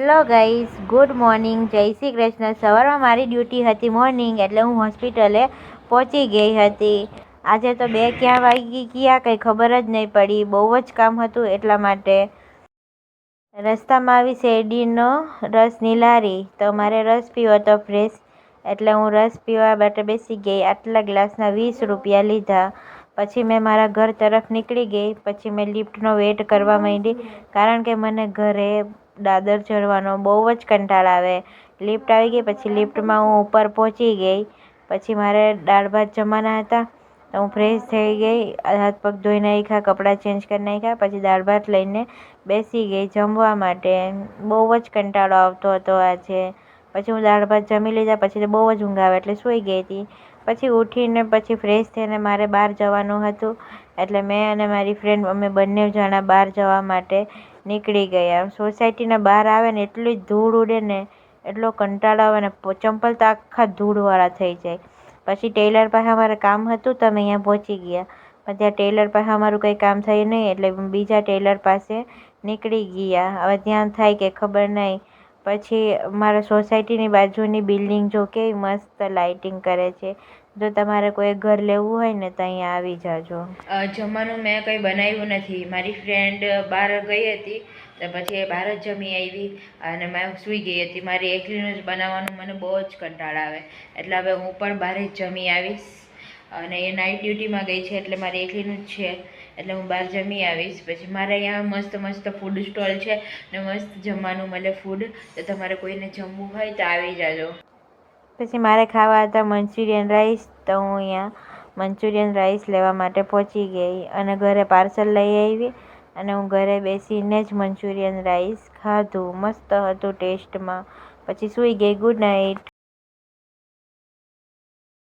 Hello guys, good morning, જય શ્રી કૃષ્ણ. સવારમાં મારી ડ્યુટી હતી મોર્નિંગ, એટલે હું હોસ્પિટલે પહોંચી ગઈ હતી. આજે તો 2 ક્યાં વાગી ગયા કંઈ ખબર જ નહીં પડી. બહુ જ કામ હતું એટલા માટે. રસ્તામાં આવી શેરડીનો રસની લારી, તો મારે રસ પીવો હતો ફ્રેશ, એટલે હું રસ પીવા માટે બેસી ગઈ. આટલા ગ્લાસના 20 રૂપિયા લીધા. પછી મેં મારા ઘર તરફ નીકળી ગઈ. પછી મેં લિફ્ટનો વેઇટ કરવા માંડી, કારણ કે મને ઘરે દાદર ચડવાનો બહુ જ કંટાળો આવે. લિફ્ટ આવી ગઈ, પછી લિફ્ટમાં હું ઉપર પહોંચી ગઈ. પછી મારે દાળ ભાત જમવાના હતા, તો હું ફ્રેશ થઈ ગઈ, હાથ પગ ધોઈ નાખ્યા, કપડાં ચેન્જ કરી નાખ્યા. પછી દાળ ભાત લઈને બેસી ગઈ જમવા માટે. બહુ જ કંટાળો આવતો હતો આજે. પછી હું દાળ ભાત જમી લીધા, પછી તો બહુ જ ઊંઘ આવે એટલે સૂઈ ગઈ હતી. પછી ઉઠીને પછી ફ્રેશ થઈને મારે બહાર જવાનું હતું, એટલે મેં અને મારી ફ્રેન્ડ અમે બંને જણા બહાર જવા માટે નીકળી ગયા. સોસાયટીના બહાર આવે ને એટલી ધૂળ ઉડે ને, એટલો કંટાળો આવે ને, ચંપલ તો આખા ધૂળવાળા થઈ જાય. પછી ટેલર પાસે અમારે કામ હતું, તો અમે અહીંયા પહોંચી ગયા. પણ ત્યાં ટેલર પાસે અમારું કંઈ કામ થયું નહીં, એટલે બીજા ટેલર પાસે નીકળી ગયા. હવે ત્યાં થાય કે ખબર નહીં. પછી મારા સોસાયટીની બાજુની બિલ્ડિંગ જો કેવી મસ્ત લાઇટિંગ કરે છે. જો તમારે કોઈ ઘર લેવું હોય ને તો અહીંયા આવી જાજો. જમવાનું મેં કંઈ બનાવ્યું નથી. મારી ફ્રેન્ડ બહાર ગઈ હતી, તો પછી એ બહાર જ જમી આવી અને મેં સૂઈ ગઈ હતી. મારી એકલીનું જ બનાવવાનું મને બહુ જ કંટાળો આવે, એટલે હવે હું પણ બહાર જ જમી આવીશ. અને એ નાઇટ ડ્યુટીમાં ગઈ છે, એટલે મારી એકલીનું જ છે, એટલે હું બહાર જમી આવીશ. પછી મારે અહીંયા મસ્ત મસ્ત ફૂડ સ્ટોલ છે ને મસ્ત જમવાનું મળે ફૂડ, તો તમારે કોઈને જમવું હોય તો આવી જાજો. પછી મારે ખાવા હતા મંચુરિયન રાઈસ, તો હું અહીંયા મંચુરિયન રાઈસ લેવા માટે પહોંચી ગઈ અને ઘરે પાર્સલ લઈ આવી. અને હું ઘરે બેસીને જ મંચુરિયન રાઈસ ખાધું. મસ્ત હતું ટેસ્ટમાં. પછી સૂઈ ગઈ. Good night.